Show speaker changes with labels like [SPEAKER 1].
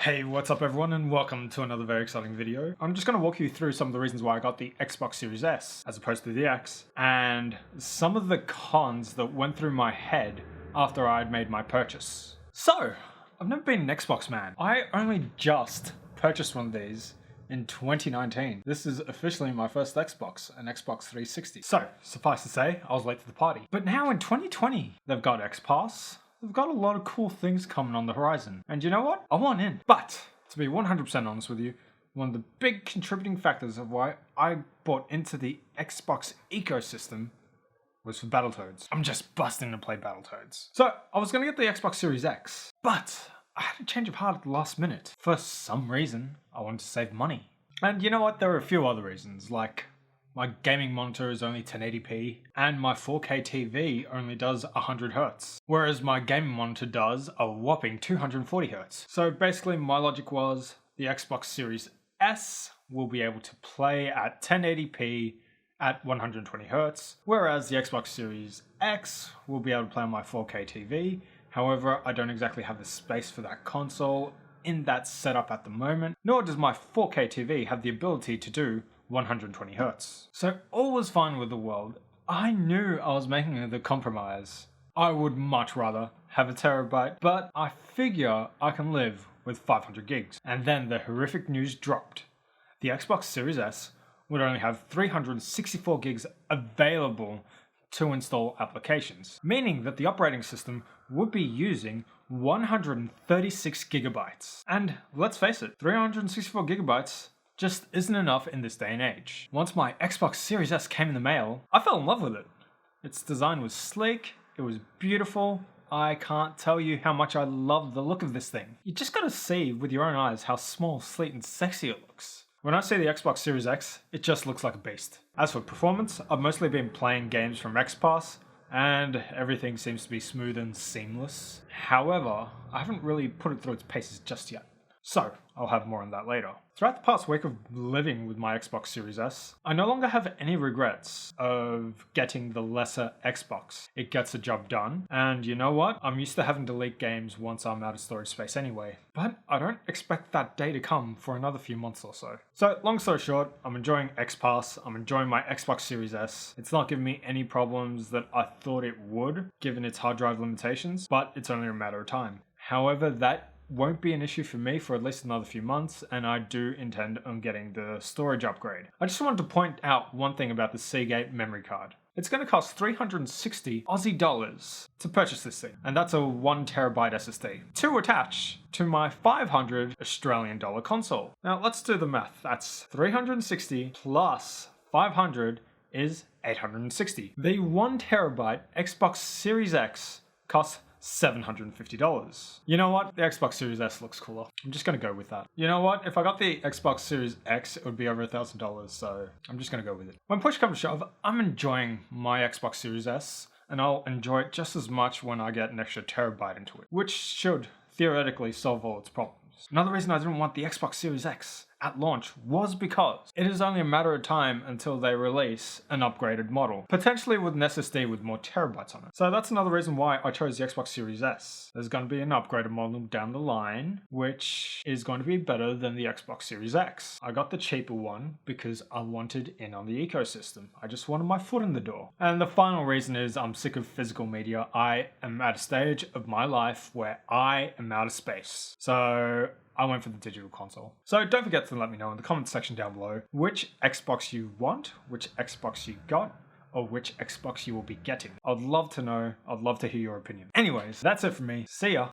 [SPEAKER 1] Hey, what's up everyone, and welcome to another very exciting video. I'm just going to walk you through some of the reasons why I got the Xbox Series S as opposed to the X, and some of the cons that went through my head after I had made my purchase. So, I've never been an Xbox man. I only just purchased one of these in 2019. This is officially my first Xbox, an Xbox 360. So, suffice to say, I was late to the party. But now in 2020, they've got X Pass. They've got a lot of cool things coming on the horizon. And you know what? I want in. But, to be 100% honest with you, one of the big contributing factors of why I bought into the Xbox ecosystem was for Battletoads. I'm just busting to play Battletoads. So, I was going to get the Xbox Series X, but I had a change of heart at the last minute. For some reason, I wanted to save money. And you know what? There were a few other reasons, like my gaming monitor is only 1080p, and my 4K TV only does 100Hz, whereas my gaming monitor does a whopping 240Hz. So basically my logic was the Xbox Series S will be able to play at 1080p at 120Hz, whereas the Xbox Series X will be able to play on my 4K TV. However, I don't exactly have the space for that console in that setup at the moment, nor does my 4K TV have the ability to do 120Hz. So all was fine with the world. I knew I was making the compromise. I would much rather have a terabyte, but I figure I can live with 500 gigs. And then the horrific news dropped. The Xbox Series S would only have 364 gigs available to install applications, meaning that the operating system would be using 136 gigabytes. And let's face it, 364 gigabytes just isn't enough in this day and age. Once my Xbox Series S came in the mail, I fell in love with it. Its design was sleek, it was beautiful. I can't tell you how much I love the look of this thing. You just gotta see with your own eyes how small, sleek and sexy it looks. When I see the Xbox Series X, it just looks like a beast. As for performance, I've mostly been playing games from X Pass, and everything seems to be smooth and seamless. However, I haven't really put it through its paces just yet. So, I'll have more on that later. Throughout the past week of living with my Xbox Series S, I no longer have any regrets of getting the lesser Xbox. It gets the job done, and you know what? I'm used to having to delete games once I'm out of storage space anyway. But I don't expect that day to come for another few months or so. So, long story short, I'm enjoying X Pass, I'm enjoying my Xbox Series S. It's not giving me any problems that I thought it would, given its hard drive limitations, but it's only a matter of time. However, that won't be an issue for me for at least another few months, and I do intend on getting the storage upgrade. I just wanted to point out one thing about the Seagate memory card. It's going to cost 360 Aussie dollars to purchase this thing, and that's a 1TB SSD to attach to my 500 Australian dollar console. Now let's do the math. That's 360 plus 500 is 860. The 1TB Xbox Series X costs $750. You know what? The Xbox Series S looks cooler. I'm just gonna go with that. You know what? If I got the Xbox Series X, it would be over $1,000, so I'm just gonna go with it. When push comes to shove, I'm enjoying my Xbox Series S, and I'll enjoy it just as much when I get an extra terabyte into it, which should theoretically solve all its problems. Another reason I didn't want the Xbox Series X at launch was because it is only a matter of time until they release an upgraded model, potentially with an SSD with more terabytes on it. So that's another reason why I chose the Xbox Series S. There's going to be an upgraded model down the line, which is going to be better than the Xbox Series X. I got the cheaper one because I wanted in on the ecosystem. I just wanted my foot in the door. And the final reason is I'm sick of physical media. I am at a stage of my life where I am out of space. So I went for the digital console. So don't forget to let me know in the comment section down below which Xbox you want, which Xbox you got, or which Xbox you will be getting. I'd love to know. I'd love to hear your opinion. Anyways, that's it from me. See ya.